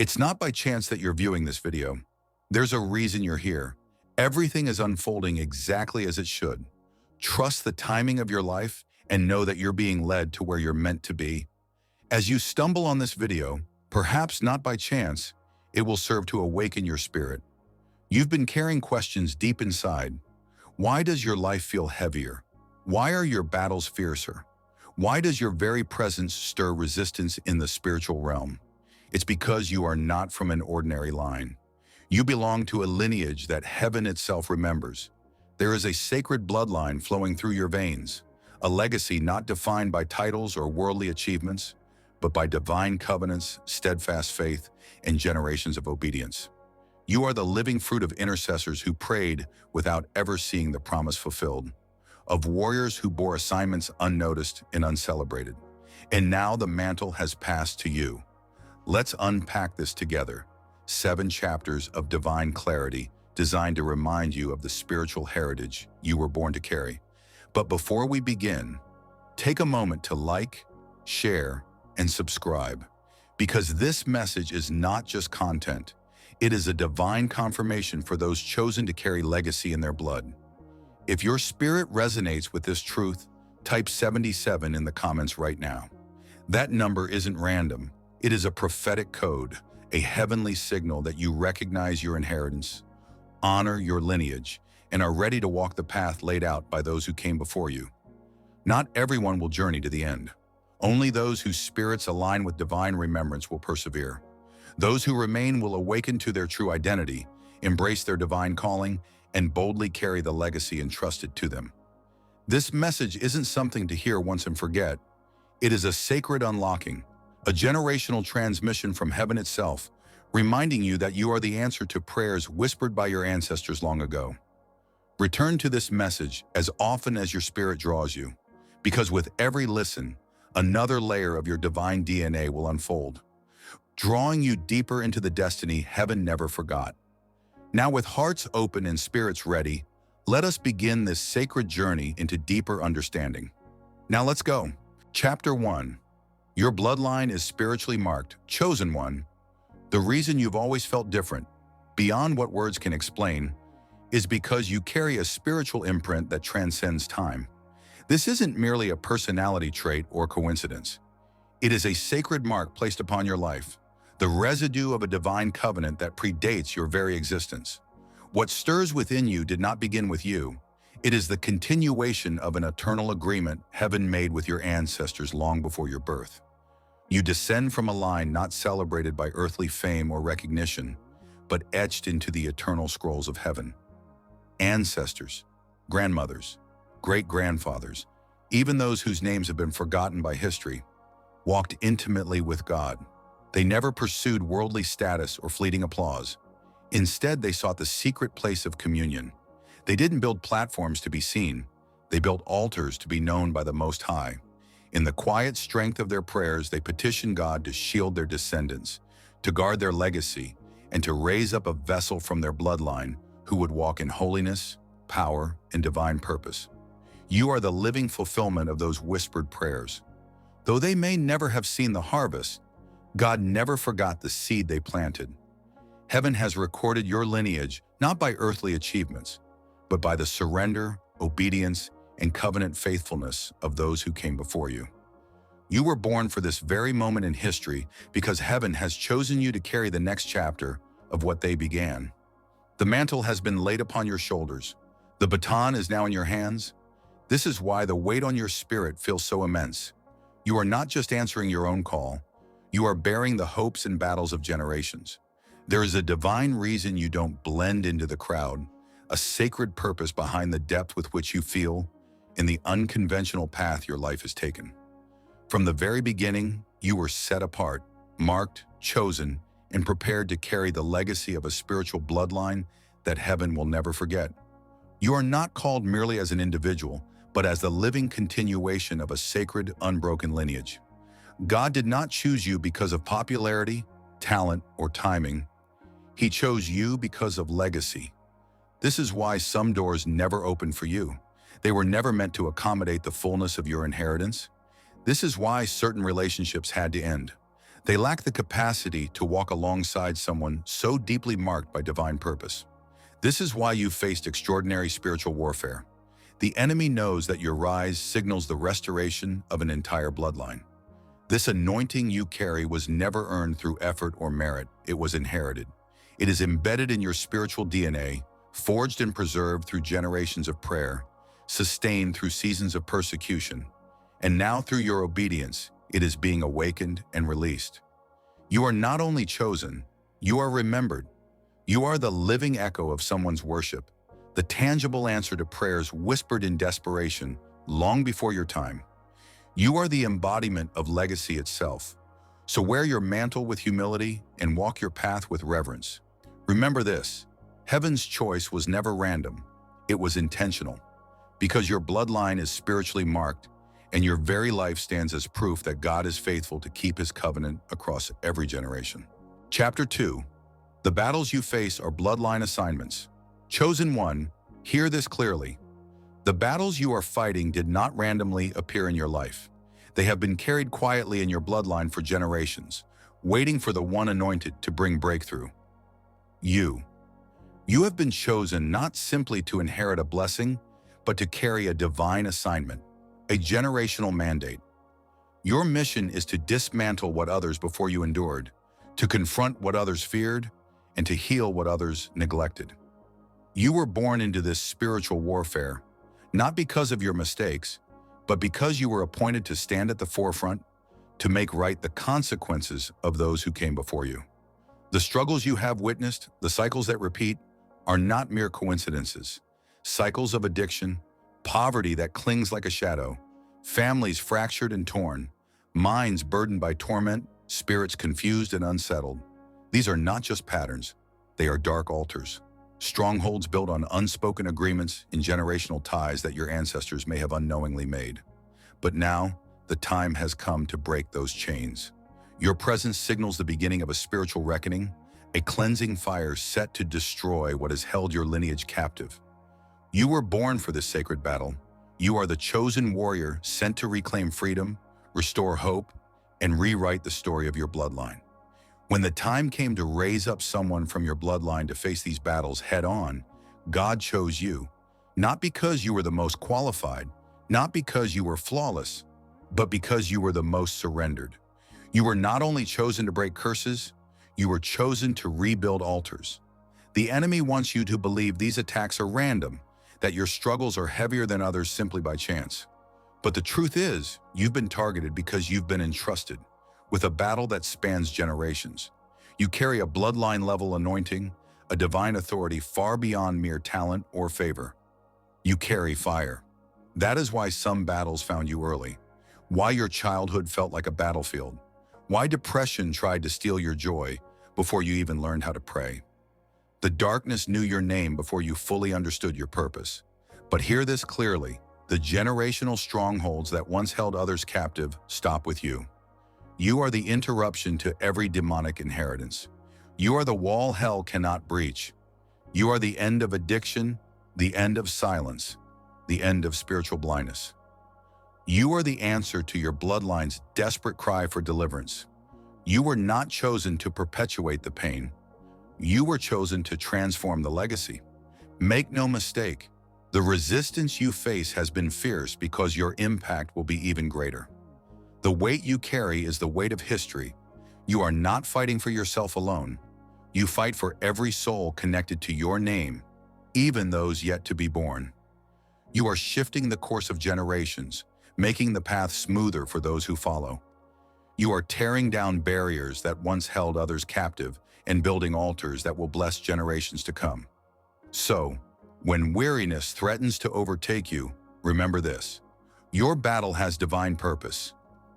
It's not by chance that you're viewing this video. There's a reason you're here. Everything is unfolding exactly as it should. Trust the timing of your life and know that you're being led to where you're meant to be. As you stumble on this video, perhaps not by chance, it will serve to awaken your spirit. You've been carrying questions deep inside. Why does your life feel heavier? Why are your battles fiercer? Why does your very presence stir resistance in the spiritual realm? It's because you are not from an ordinary line. You belong to a lineage that heaven itself remembers. There is a sacred bloodline flowing through your veins, a legacy not defined by titles or worldly achievements, but by divine covenants, steadfast faith, and generations of obedience. You are the living fruit of intercessors who prayed without ever seeing the promise fulfilled, of warriors who bore assignments unnoticed and uncelebrated. And now the mantle has passed to you. Let's unpack this together. 7 chapters of divine clarity designed to remind you of the spiritual heritage you were born to carry. But before we begin, take a moment to like, share, and subscribe, because this message is not just content. It is a divine confirmation for those chosen to carry legacy in their blood. If your spirit resonates with this truth, type 77 in the comments right now. That number isn't random. It is a prophetic code, a heavenly signal that you recognize your inheritance, honor your lineage, and are ready to walk the path laid out by those who came before you. Not everyone will journey to the end. Only those whose spirits align with divine remembrance will persevere. Those who remain will awaken to their true identity, embrace their divine calling, and boldly carry the legacy entrusted to them. This message isn't something to hear once and forget. It is a sacred unlocking, a generational transmission from heaven itself, reminding you that you are the answer to prayers whispered by your ancestors long ago. Return to this message as often as your spirit draws you, because with every listen, another layer of your divine DNA will unfold, drawing you deeper into the destiny heaven never forgot. Now, with hearts open and spirits ready, let us begin this sacred journey into deeper understanding. Now let's go. Chapter 1. Your bloodline is spiritually marked, chosen one. The reason you've always felt different, beyond what words can explain, is because you carry a spiritual imprint that transcends time. This isn't merely a personality trait or coincidence. It is a sacred mark placed upon your life, the residue of a divine covenant that predates your very existence. What stirs within you did not begin with you. It is the continuation of an eternal agreement heaven made with your ancestors long before your birth. You descend from a line not celebrated by earthly fame or recognition, but etched into the eternal scrolls of heaven. Ancestors, grandmothers, great-grandfathers, even those whose names have been forgotten by history, walked intimately with God. They never pursued worldly status or fleeting applause. Instead, they sought the secret place of communion. They didn't build platforms to be seen. They built altars to be known by the Most High. In the quiet strength of their prayers, they petitioned God to shield their descendants, to guard their legacy, and to raise up a vessel from their bloodline who would walk in holiness, power, and divine purpose. You are the living fulfillment of those whispered prayers. Though they may never have seen the harvest, God never forgot the seed they planted. Heaven has recorded your lineage not by earthly achievements, but by the surrender, obedience, and covenant faithfulness of those who came before you. You were born for this very moment in history because heaven has chosen you to carry the next chapter of what they began. The mantle has been laid upon your shoulders. The baton is now in your hands. This is why the weight on your spirit feels so immense. You are not just answering your own call. You are bearing the hopes and battles of generations. There is a divine reason you don't blend into the crowd, a sacred purpose behind the depth with which you feel in the unconventional path your life has taken. From the very beginning, you were set apart, marked, chosen, and prepared to carry the legacy of a spiritual bloodline that heaven will never forget. You are not called merely as an individual, but as the living continuation of a sacred, unbroken lineage. God did not choose you because of popularity, talent, or timing. He chose you because of legacy. This is why some doors never opened for you. They were never meant to accommodate the fullness of your inheritance. This is why certain relationships had to end. They lack the capacity to walk alongside someone so deeply marked by divine purpose. This is why you faced extraordinary spiritual warfare. The enemy knows that your rise signals the restoration of an entire bloodline. This anointing you carry was never earned through effort or merit, it was inherited. It is embedded in your spiritual DNA, forged and preserved through generations of prayer, sustained through seasons of persecution, and now through your obedience, it is being awakened and released. You are not only chosen, you are remembered. You are the living echo of someone's worship, the tangible answer to prayers whispered in desperation long before your time. You are the embodiment of legacy itself. So wear your mantle with humility and walk your path with reverence. Remember this, heaven's choice was never random, it was intentional. Because your bloodline is spiritually marked, and your very life stands as proof that God is faithful to keep his covenant across every generation. Chapter 2. The battles you face are bloodline assignments. Chosen one, hear this clearly. The battles you are fighting did not randomly appear in your life. They have been carried quietly in your bloodline for generations, waiting for the one anointed to bring breakthrough. You have been chosen not simply to inherit a blessing, but to carry a divine assignment, a generational mandate. Your mission is to dismantle what others before you endured, to confront what others feared, and to heal what others neglected. You were born into this spiritual warfare, not because of your mistakes, but because you were appointed to stand at the forefront, to make right the consequences of those who came before you. The struggles you have witnessed, the cycles that repeat, are not mere coincidences. Cycles of addiction, poverty that clings like a shadow, families fractured and torn, minds burdened by torment, spirits confused and unsettled. These are not just patterns, they are dark altars. Strongholds built on unspoken agreements in generational ties that your ancestors may have unknowingly made. But now, the time has come to break those chains. Your presence signals the beginning of a spiritual reckoning, a cleansing fire set to destroy what has held your lineage captive. You were born for this sacred battle. You are the chosen warrior sent to reclaim freedom, restore hope, and rewrite the story of your bloodline. When the time came to raise up someone from your bloodline to face these battles head-on, God chose you, not because you were the most qualified, not because you were flawless, but because you were the most surrendered. You were not only chosen to break curses, you were chosen to rebuild altars. The enemy wants you to believe these attacks are random, that your struggles are heavier than others simply by chance. But the truth is, you've been targeted because you've been entrusted with a battle that spans generations. You carry a bloodline-level anointing, a divine authority far beyond mere talent or favor. You carry fire. That is why some battles found you early, why your childhood felt like a battlefield, why depression tried to steal your joy before you even learned how to pray. The darkness knew your name before you fully understood your purpose. But hear this clearly, the generational strongholds that once held others captive stop with you. You are the interruption to every demonic inheritance. You are the wall hell cannot breach. You are the end of addiction, the end of silence, the end of spiritual blindness. You are the answer to your bloodline's desperate cry for deliverance. You were not chosen to perpetuate the pain. You were chosen to transform the legacy. Make no mistake, the resistance you face has been fierce because your impact will be even greater. The weight you carry is the weight of history. You are not fighting for yourself alone. You fight for every soul connected to your name, even those yet to be born. You are shifting the course of generations, making the path smoother for those who follow. You are tearing down barriers that once held others captive and building altars that will bless generations to come. So, when weariness threatens to overtake you, remember this. Your battle has divine purpose,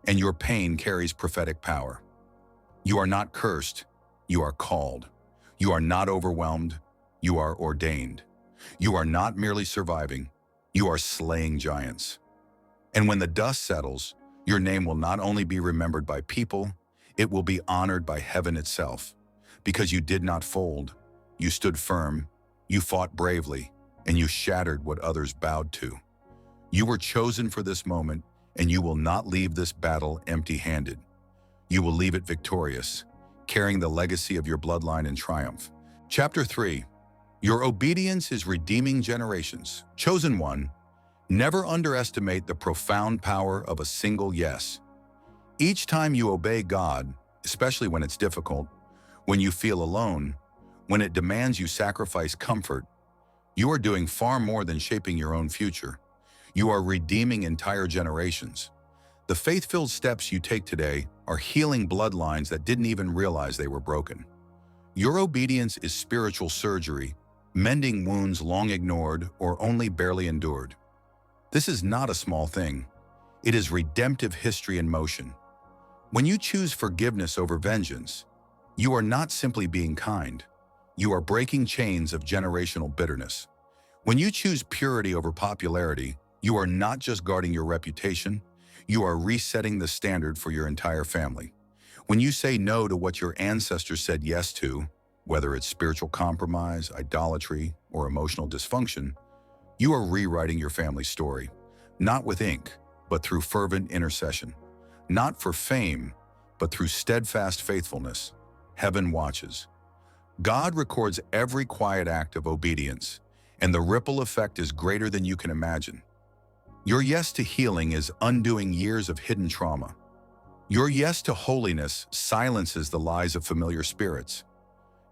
and your pain carries prophetic power. You are not cursed, you are called. You are not overwhelmed, you are ordained. You are not merely surviving, you are slaying giants. And when the dust settles, your name will not only be remembered by people, it will be honored by heaven itself. Because you did not fold, you stood firm, you fought bravely, and you shattered what others bowed to. You were chosen for this moment, and you will not leave this battle empty-handed. you will leave it victorious, carrying the legacy of your bloodline in triumph. Chapter 3. Your obedience is redeeming generations. Chosen one, never underestimate the profound power of a single yes. Each time you obey God, especially when it's difficult, when you feel alone, when it demands you sacrifice comfort, you are doing far more than shaping your own future. You are redeeming entire generations. The faith-filled steps you take today are healing bloodlines that didn't even realize they were broken. Your obedience is spiritual surgery, mending wounds long ignored or only barely endured. This is not a small thing. It is redemptive history in motion. When you choose forgiveness over vengeance, you are not simply being kind. You are breaking chains of generational bitterness. When you choose purity over popularity, you are not just guarding your reputation, you are resetting the standard for your entire family. When you say no to what your ancestors said yes to, whether it's spiritual compromise, idolatry, or emotional dysfunction, you are rewriting your family's story, not with ink, but through fervent intercession. Not for fame, but through steadfast faithfulness. Heaven watches. God records every quiet act of obedience, and the ripple effect is greater than you can imagine. Your yes to healing is undoing years of hidden trauma. Your yes to holiness silences the lies of familiar spirits.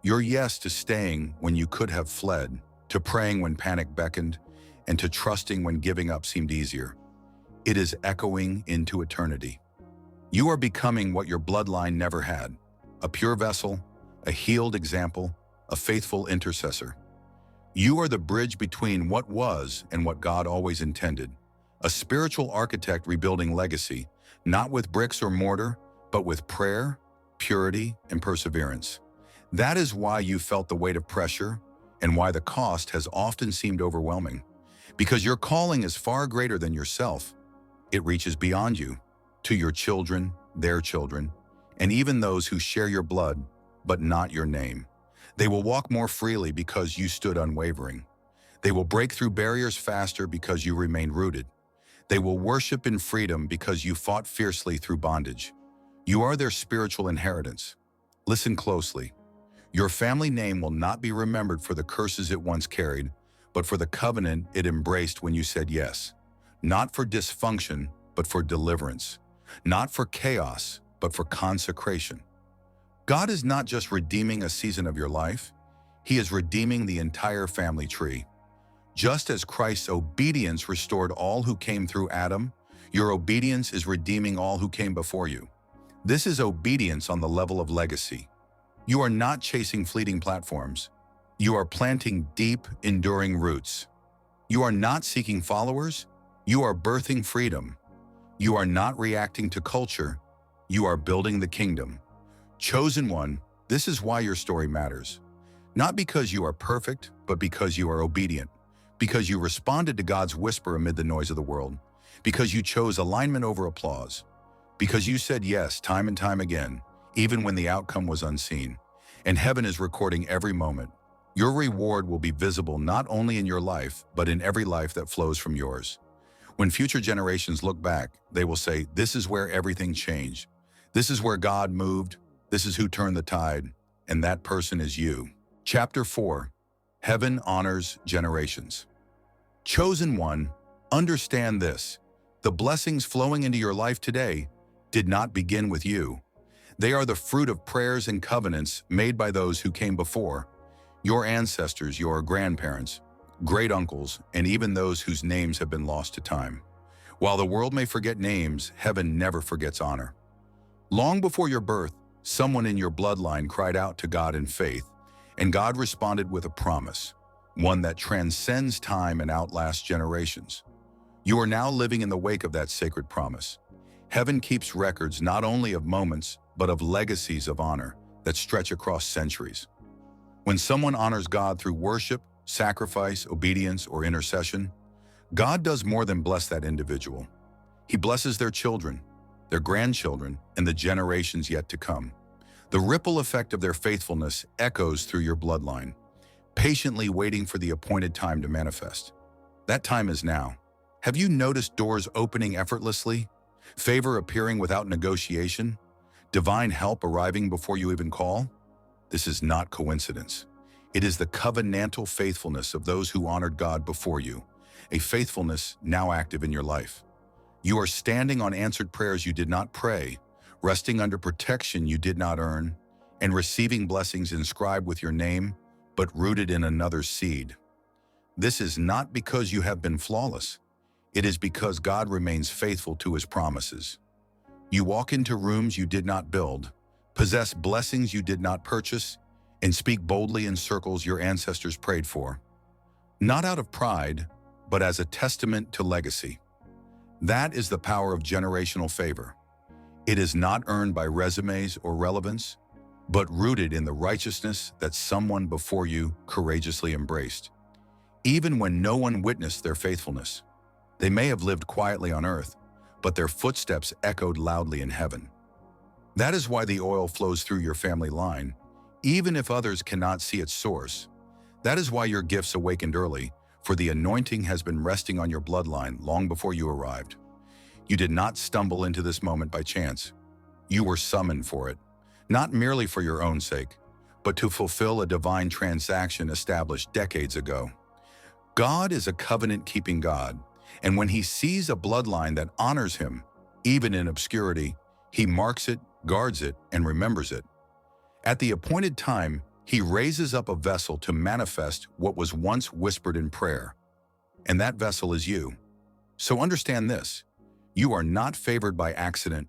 Your yes to staying when you could have fled, to praying when panic beckoned, and to trusting when giving up seemed easier. It is echoing into eternity. You are becoming what your bloodline never had, a pure vessel, a healed example, a faithful intercessor. You are the bridge between what was and what God always intended, a spiritual architect rebuilding legacy, not with bricks or mortar, but with prayer, purity, and perseverance. That is why you felt the weight of pressure and why the cost has often seemed overwhelming. Because your calling is far greater than yourself. It reaches beyond you, to your children, their children, and even those who share your blood, but not your name. They will walk more freely because you stood unwavering. They will break through barriers faster because you remained rooted. They will worship in freedom because you fought fiercely through bondage. You are their spiritual inheritance. Listen closely. Your family name will not be remembered for the curses it once carried, but for the covenant it embraced when you said yes. Not for dysfunction, but for deliverance. Not for chaos, but for consecration. God is not just redeeming a season of your life, He is redeeming the entire family tree. Just as Christ's obedience restored all who came through Adam, your obedience is redeeming all who came before you. This is obedience on the level of legacy. You are not chasing fleeting platforms. You are planting deep, enduring roots. You are not seeking followers. You are birthing freedom. You are not reacting to culture. You are building the kingdom. Chosen one, this is why your story matters. Not because you are perfect, but because you are obedient. Because you responded to God's whisper amid the noise of the world. Because you chose alignment over applause. Because you said yes time and time again, even when the outcome was unseen. And heaven is recording every moment. Your reward will be visible not only in your life, but in every life that flows from yours. When future generations look back, they will say, this is where everything changed. This is where God moved. This is who turned the tide. And that person is you. Chapter 4. Heaven honors generations. Chosen one, understand this. The blessings flowing into your life today did not begin with you. They are the fruit of prayers and covenants made by those who came before. Your ancestors, your grandparents, great-uncles, and even those whose names have been lost to time. While the world may forget names, heaven never forgets honor. Long before your birth, someone in your bloodline cried out to God in faith, and God responded with a promise, one that transcends time and outlasts generations. You are now living in the wake of that sacred promise. Heaven keeps records not only of moments, but of legacies of honor that stretch across centuries. When someone honors God through worship, sacrifice, obedience, or intercession, God does more than bless that individual. He blesses their children, their grandchildren, and the generations yet to come. The ripple effect of their faithfulness echoes through your bloodline, patiently waiting for the appointed time to manifest. That time is now. Have you noticed doors opening effortlessly? Favor appearing without negotiation? Divine help arriving before you even call? This is not coincidence. It is the covenantal faithfulness of those who honored God before you, a faithfulness now active in your life. You are standing on answered prayers you did not pray, resting under protection you did not earn, and receiving blessings inscribed with your name, but rooted in another's seed. This is not because you have been flawless. It is because God remains faithful to his promises. You walk into rooms you did not build, possess blessings you did not purchase, and speak boldly in circles your ancestors prayed for. Not out of pride, but as a testament to legacy. That is the power of generational favor. It is not earned by resumes or relevance, but rooted in the righteousness that someone before you courageously embraced. Even when no one witnessed their faithfulness, they may have lived quietly on earth, but their footsteps echoed loudly in heaven. That is why the oil flows through your family line, even if others cannot see its source. That is why your gifts awakened early, for the anointing has been resting on your bloodline long before you arrived. You did not stumble into this moment by chance. You were summoned for it, not merely for your own sake, but to fulfill a divine transaction established decades ago. God is a covenant-keeping God, and when he sees a bloodline that honors him, even in obscurity, he marks it, guards it, and remembers it. At the appointed time, he raises up a vessel to manifest what was once whispered in prayer. And that vessel is you. So understand this. You are not favored by accident.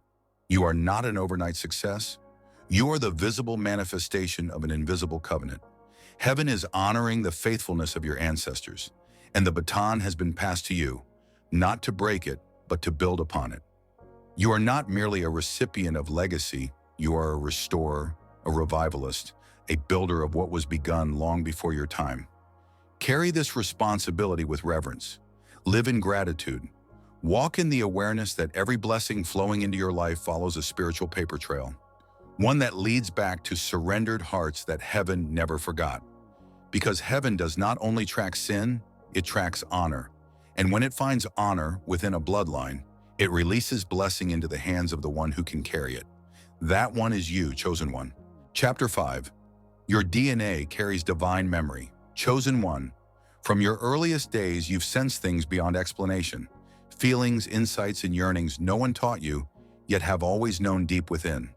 You are not an overnight success. You are the visible manifestation of an invisible covenant. Heaven is honoring the faithfulness of your ancestors, and the baton has been passed to you, not to break it, but to build upon it. You are not merely a recipient of legacy, you are a restorer, a revivalist, a builder of what was begun long before your time. Carry this responsibility with reverence. Live in gratitude. Walk in the awareness that every blessing flowing into your life follows a spiritual paper trail, one that leads back to surrendered hearts that heaven never forgot. Because heaven does not only track sin, it tracks honor. And when it finds honor within a bloodline, it releases blessing into the hands of the one who can carry it. That one is you, chosen one. Chapter 5. Your DNA carries divine memory. Chosen one. From your earliest days, you've sensed things beyond explanation. Feelings, insights, and yearnings no one taught you, yet have always known deep within.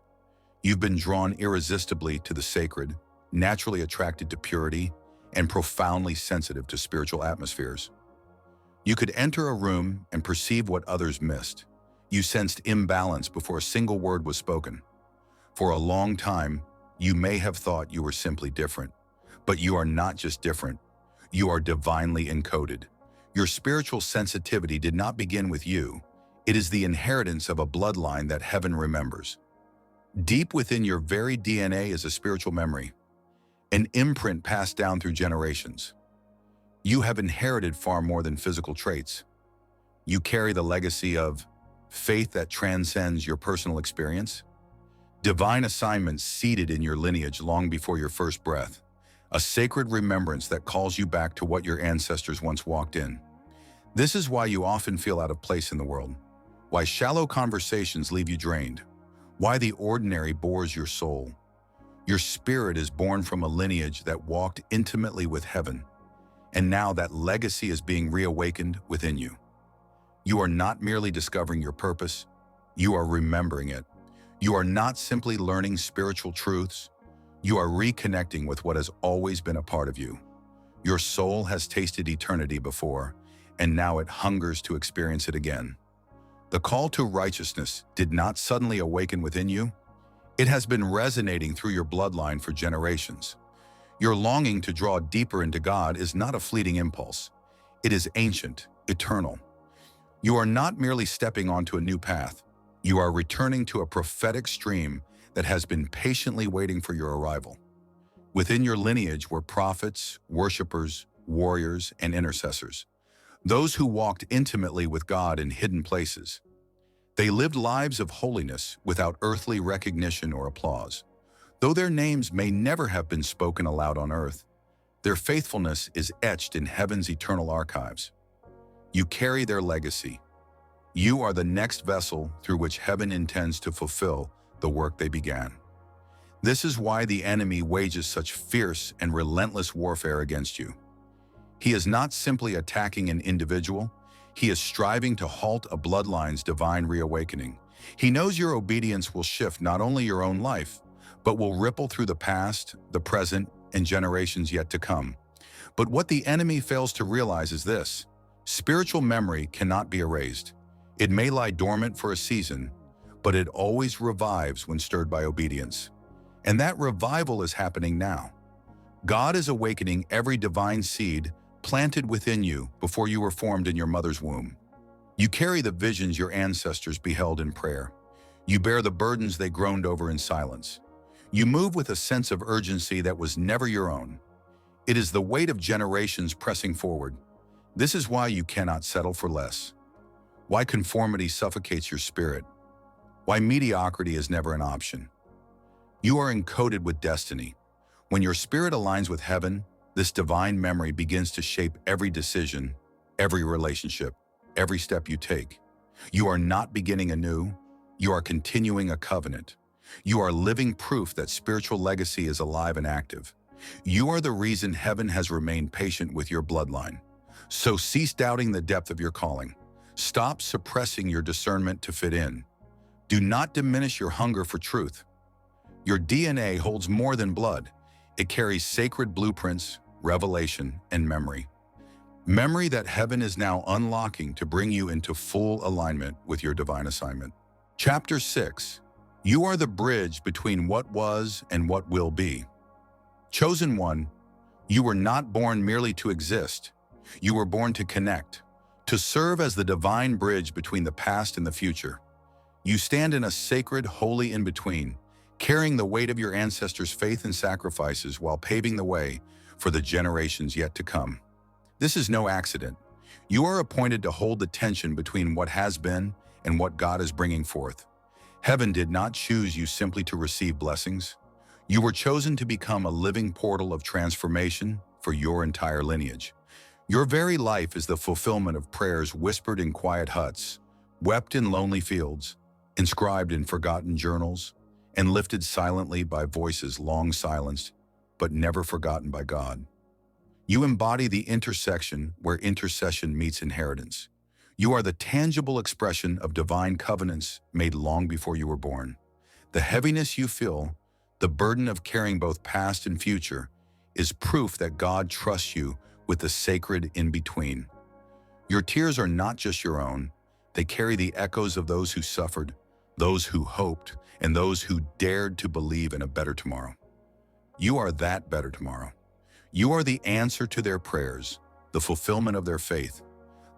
You've been drawn irresistibly to the sacred, naturally attracted to purity, and profoundly sensitive to spiritual atmospheres. You could enter a room and perceive what others missed. You sensed imbalance before a single word was spoken. For a long time, you may have thought you were simply different. But you are not just different. You are divinely encoded. Your spiritual sensitivity did not begin with you. It is the inheritance of a bloodline that heaven remembers. Deep within your very DNA is a spiritual memory, an imprint passed down through generations. You have inherited far more than physical traits. You carry the legacy of faith that transcends your personal experience, divine assignments seated in your lineage long before your first breath, a sacred remembrance that calls you back to what your ancestors once walked in. This is why you often feel out of place in the world, why shallow conversations leave you drained, why the ordinary bores your soul. Your spirit is born from a lineage that walked intimately with heaven, and now that legacy is being reawakened within you. You are not merely discovering your purpose, you are remembering it. You are not simply learning spiritual truths, you are reconnecting with what has always been a part of you. Your soul has tasted eternity before, and now it hungers to experience it again. The call to righteousness did not suddenly awaken within you. It has been resonating through your bloodline for generations. Your longing to draw deeper into God is not a fleeting impulse. It is ancient, eternal. You are not merely stepping onto a new path. You are returning to a prophetic stream that has been patiently waiting for your arrival. Within your lineage were prophets, worshipers, warriors, and intercessors, those who walked intimately with God in hidden places. They lived lives of holiness without earthly recognition or applause. Though their names may never have been spoken aloud on earth, their faithfulness is etched in heaven's eternal archives. You carry their legacy. You are the next vessel through which heaven intends to fulfill the work they began. This is why the enemy wages such fierce and relentless warfare against you. He is not simply attacking an individual, he is striving to halt a bloodline's divine reawakening. He knows your obedience will shift not only your own life, but will ripple through the past, the present, and generations yet to come. But what the enemy fails to realize is this: spiritual memory cannot be erased. It may lie dormant for a season, but it always revives when stirred by obedience. And that revival is happening now. God is awakening every divine seed planted within you before you were formed in your mother's womb. You carry the visions your ancestors beheld in prayer. You bear the burdens they groaned over in silence. You move with a sense of urgency that was never your own. It is the weight of generations pressing forward. This is why you cannot settle for less. Why conformity suffocates your spirit. Why mediocrity is never an option. You are encoded with destiny. When your spirit aligns with heaven, this divine memory begins to shape every decision, every relationship, every step you take. You are not beginning anew, you are continuing a covenant. You are living proof that spiritual legacy is alive and active. You are the reason heaven has remained patient with your bloodline. So cease doubting the depth of your calling. Stop suppressing your discernment to fit in. Do not diminish your hunger for truth. Your DNA holds more than blood. It carries sacred blueprints, revelation, and memory. Memory that heaven is now unlocking to bring you into full alignment with your divine assignment. Chapter 6. You are the bridge between what was and what will be. Chosen one, you were not born merely to exist. You were born to connect, to serve as the divine bridge between the past and the future. You stand in a sacred, holy in-between, carrying the weight of your ancestors' faith and sacrifices while paving the way for the generations yet to come. This is no accident. You are appointed to hold the tension between what has been and what God is bringing forth. Heaven did not choose you simply to receive blessings. You were chosen to become a living portal of transformation for your entire lineage. Your very life is the fulfillment of prayers whispered in quiet huts, wept in lonely fields, inscribed in forgotten journals, and lifted silently by voices long silenced, but never forgotten by God. You embody the intersection where intercession meets inheritance. You are the tangible expression of divine covenants made long before you were born. The heaviness you feel, the burden of carrying both past and future, is proof that God trusts you with the sacred in-between. Your tears are not just your own. They carry the echoes of those who suffered, those who hoped, and those who dared to believe in a better tomorrow. You are that better tomorrow. You are the answer to their prayers, the fulfillment of their faith.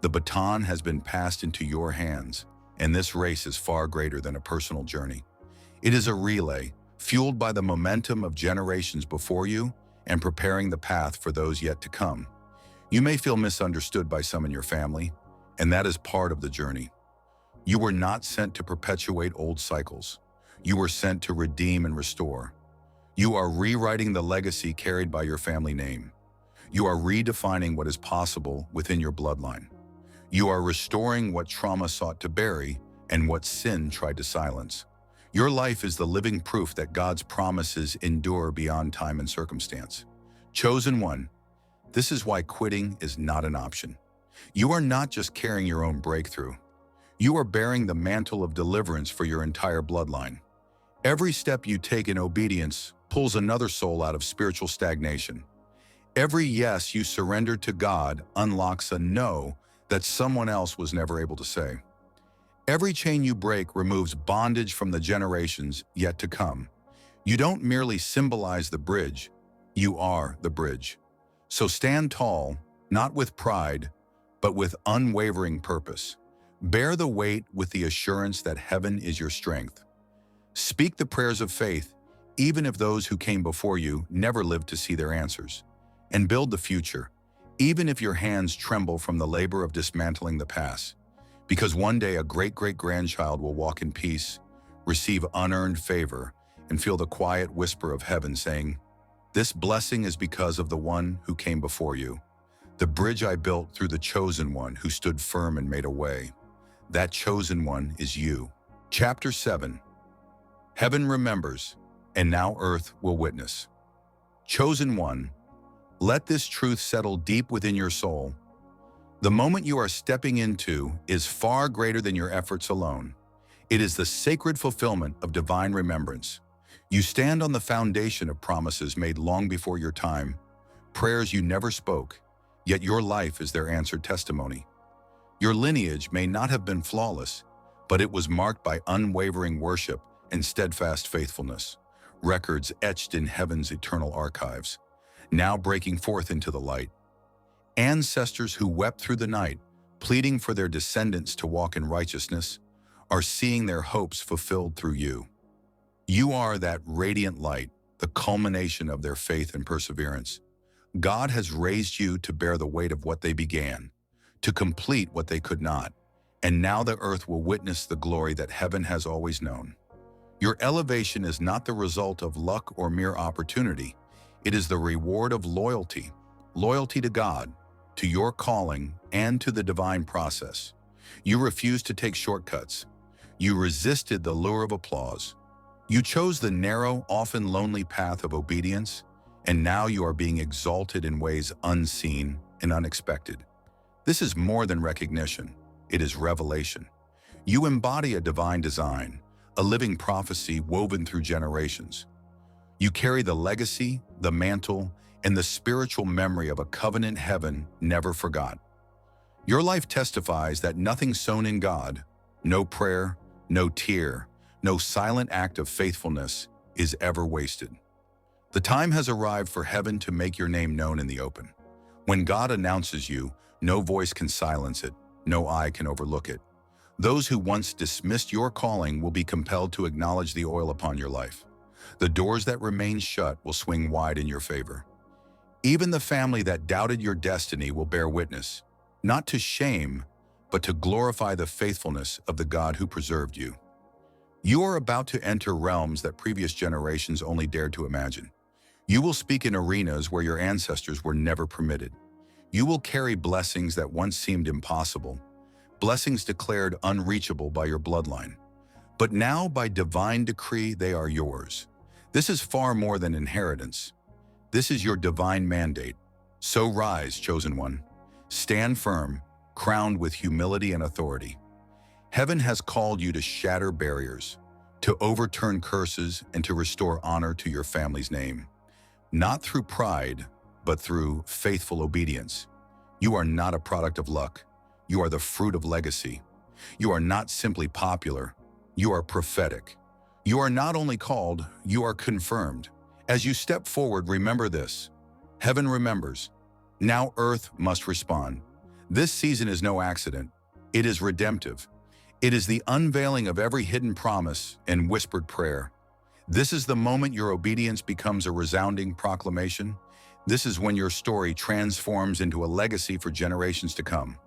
The baton has been passed into your hands, and this race is far greater than a personal journey. It is a relay, fueled by the momentum of generations before you and preparing the path for those yet to come. You may feel misunderstood by some in your family, and that is part of the journey. You were not sent to perpetuate old cycles. You were sent to redeem and restore. You are rewriting the legacy carried by your family name. You are redefining what is possible within your bloodline. You are restoring what trauma sought to bury and what sin tried to silence. Your life is the living proof that God's promises endure beyond time and circumstance. Chosen one, this is why quitting is not an option. You are not just carrying your own breakthrough. You are bearing the mantle of deliverance for your entire bloodline. Every step you take in obedience pulls another soul out of spiritual stagnation. Every yes you surrender to God unlocks a no that someone else was never able to say. Every chain you break removes bondage from the generations yet to come. You don't merely symbolize the bridge, you are the bridge. So stand tall, not with pride, but with unwavering purpose. Bear the weight with the assurance that heaven is your strength. Speak the prayers of faith, even if those who came before you never lived to see their answers. And build the future, even if your hands tremble from the labor of dismantling the past. Because one day a great-great-grandchild will walk in peace, receive unearned favor, and feel the quiet whisper of heaven saying, "This blessing is because of the one who came before you. The bridge I built through the chosen one who stood firm and made a way. That chosen one is you." Chapter 7. Heaven remembers, and now earth will witness. Chosen one, let this truth settle deep within your soul. The moment you are stepping into is far greater than your efforts alone. It is the sacred fulfillment of divine remembrance. You stand on the foundation of promises made long before your time, prayers you never spoke, yet your life is their answered testimony. Your lineage may not have been flawless, but it was marked by unwavering worship and steadfast faithfulness, records etched in heaven's eternal archives, now breaking forth into the light. Ancestors who wept through the night, pleading for their descendants to walk in righteousness, are seeing their hopes fulfilled through you. You are that radiant light, the culmination of their faith and perseverance. God has raised you to bear the weight of what they began, to complete what they could not, and now the earth will witness the glory that heaven has always known. Your elevation is not the result of luck or mere opportunity. It is the reward of loyalty to God, to your calling, and to the divine process. You refused to take shortcuts. You resisted the lure of applause. You chose the narrow, often lonely path of obedience, and now you are being exalted in ways unseen and unexpected. This is more than recognition. It is revelation. You embody a divine design, a living prophecy woven through generations. You carry the legacy, the mantle, and the spiritual memory of a covenant heaven never forgot. Your life testifies that nothing sown in God, no prayer, no tear, no silent act of faithfulness is ever wasted. The time has arrived for heaven to make your name known in the open. When God announces you, no voice can silence it, no eye can overlook it. Those who once dismissed your calling will be compelled to acknowledge the oil upon your life. The doors that remain shut will swing wide in your favor. Even the family that doubted your destiny will bear witness, not to shame, but to glorify the faithfulness of the God who preserved you. You are about to enter realms that previous generations only dared to imagine. You will speak in arenas where your ancestors were never permitted. You will carry blessings that once seemed impossible, blessings declared unreachable by your bloodline. But now, by divine decree, they are yours. This is far more than inheritance. This is your divine mandate. So rise, chosen one. Stand firm, crowned with humility and authority. Heaven has called you to shatter barriers, to overturn curses, and to restore honor to your family's name. Not through pride, but through faithful obedience. You are not a product of luck. You are the fruit of legacy. You are not simply popular. You are prophetic. You are not only called, you are confirmed. As you step forward, remember this. Heaven remembers. Now earth must respond. This season is no accident. It is redemptive. It is the unveiling of every hidden promise and whispered prayer. This is the moment your obedience becomes a resounding proclamation. This is when your story transforms into a legacy for generations to come.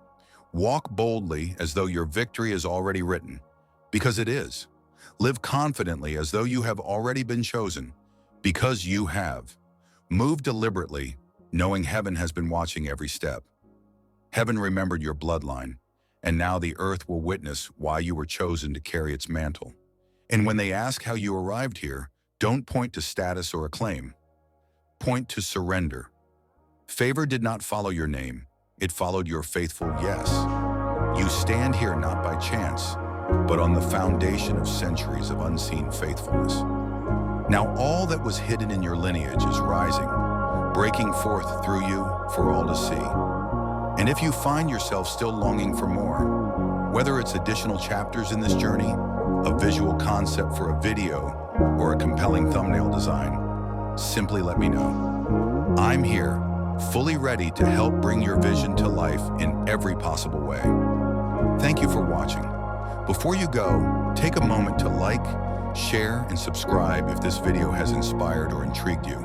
Walk boldly as though your victory is already written, because it is. Live confidently as though you have already been chosen, because you have. Move deliberately, knowing heaven has been watching every step. Heaven remembered your bloodline, and now the earth will witness why you were chosen to carry its mantle. And when they ask how you arrived here, don't point to status or acclaim. Point to surrender. Favor did not follow your name. It followed your faithful yes. You stand here not by chance, but on the foundation of centuries of unseen faithfulness. Now all that was hidden in your lineage is rising, breaking forth through you for all to see. And if you find yourself still longing for more, whether it's additional chapters in this journey, a visual concept for a video, or a compelling thumbnail design, simply let me know. I'm here, fully ready to help bring your vision to life in every possible way. Thank you for watching. Before you go, take a moment to like, share, and subscribe if this video has inspired or intrigued you.